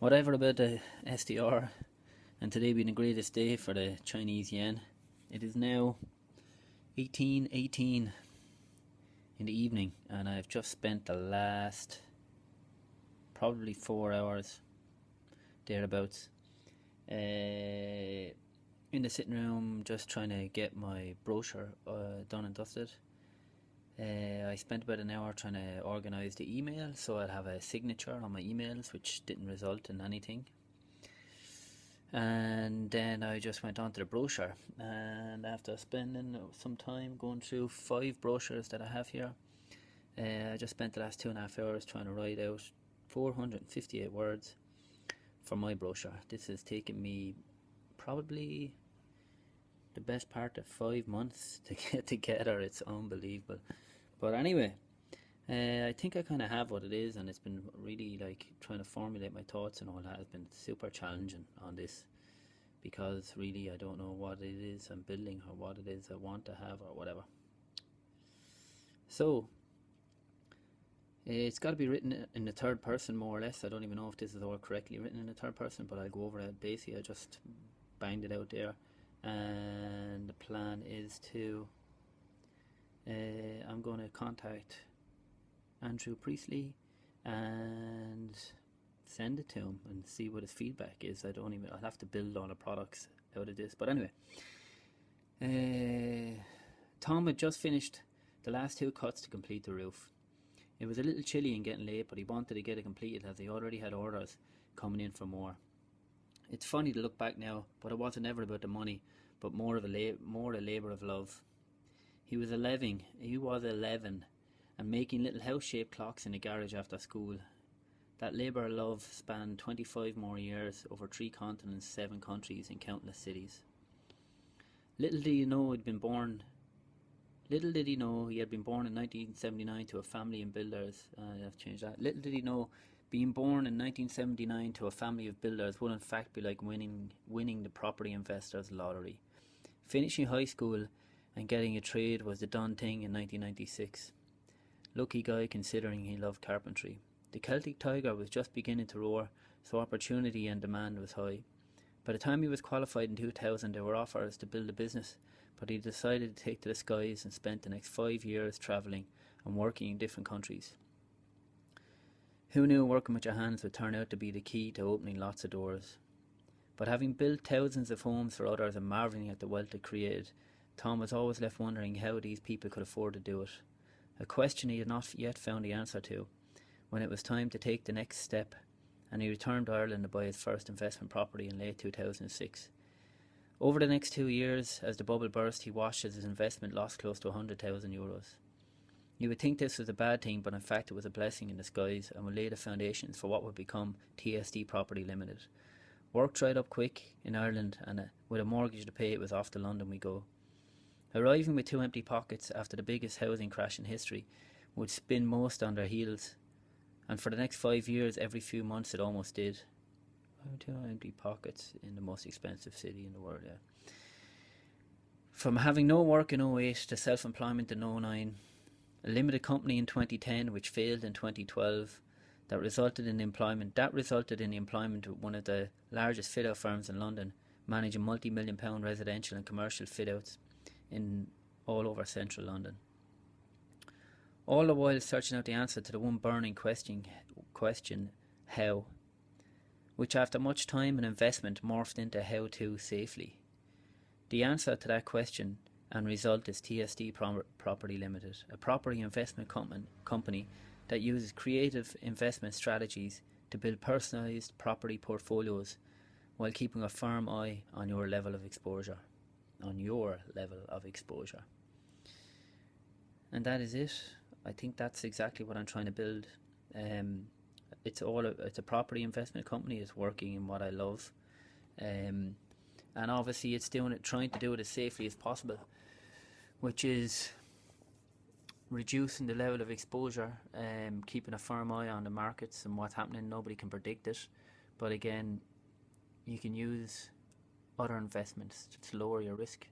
Whatever about the SDR, and today being the greatest day for the Chinese yen. It is now 18:18 in the evening, and I've just spent the last probably 4 hours thereabouts in the sitting room, just trying to get my brochure done and dusted. I spent about an hour trying to organise the email so I'd have a signature on my emails, which didn't result in anything. And then I just went on to the brochure, and after spending some time going through 5 brochures that I have here, I just spent the last 2.5 hours trying to write out 458 words for my brochure. This has taken me probably the best part of 5 months to get together. It's unbelievable. But anyway, I think I kind of have what it is, and it's been really like trying to formulate my thoughts and all that has been super challenging on this, because really I don't know what it is I'm building or what it is I want to have or whatever. So it's got to be written in the third person, more or less. I don't even know if this is all correctly written in the third person, but I'll go over it. Basically I just banged it out there, and the plan is to I'm going to contact Andrew Priestley and send it to him and see what his feedback is. I'll have to build all the products out of this. But anyway, Tom had just finished the last 2 cuts to complete the roof. It was a little chilly and getting late, but he wanted to get it completed as he already had orders coming in for more. It's funny to look back now, but it wasn't ever about the money, but more a labour of love. He was 11 and making little house-shaped clocks in the garage after school. That labour of love spanned 25 more years over 3 continents, 7 countries and countless cities. Little did he know he had been born in 1979 to a family of builders. I've changed that. Little did he know being born in 1979 to a family of builders would in fact be like winning the property investors' lottery. Finishing high school and getting a trade was the done thing in 1996. Lucky guy considering he loved carpentry. The Celtic Tiger was just beginning to roar, so opportunity and demand was high. By the time he was qualified in 2000, there were offers to build a business, but he decided to take to the skies and spent the next 5 years travelling and working in different countries. Who knew working with your hands would turn out to be the key to opening lots of doors? But having built thousands of homes for others and marvelling at the wealth it created, Tom was always left wondering how these people could afford to do it. A question he had not yet found the answer to, when it was time to take the next step, and he returned to Ireland to buy his first investment property in late 2006. Over the next 2 years, as the bubble burst, he watched as his investment lost close to €100,000. You would think this was a bad thing, but in fact it was a blessing in disguise and would lay the foundations for what would become TSD Property Limited. Work dried up quick in Ireland, and with a mortgage to pay, it was off to London we go. Arriving with 2 empty pockets after the biggest housing crash in history would spin most on their heels, and for the next 5 years, every few months it almost did. 2 empty pockets in the most expensive city in the world, yeah. From having no work in 2008 to self-employment in 2009, a limited company in 2010 which failed in 2012, that resulted in the employment of one of the largest fit-out firms in London, managing multi-million-pound residential and commercial fit-outs in all over central London. All the while searching out the answer to the one burning question, how, which after much time and investment morphed into how to safely. The answer to that question and result is TSD Property Limited, a property investment company that uses creative investment strategies to build personalised property portfolios while keeping a firm eye on your level of exposure. And that is it. I think that's exactly what I'm trying to build. It's a property investment company. It's working in what I love, and obviously it's trying to do it as safely as possible, which is reducing the level of exposure, keeping a firm eye on the markets and what's happening. Nobody can predict it, but again, you can use other investments to lower your risk.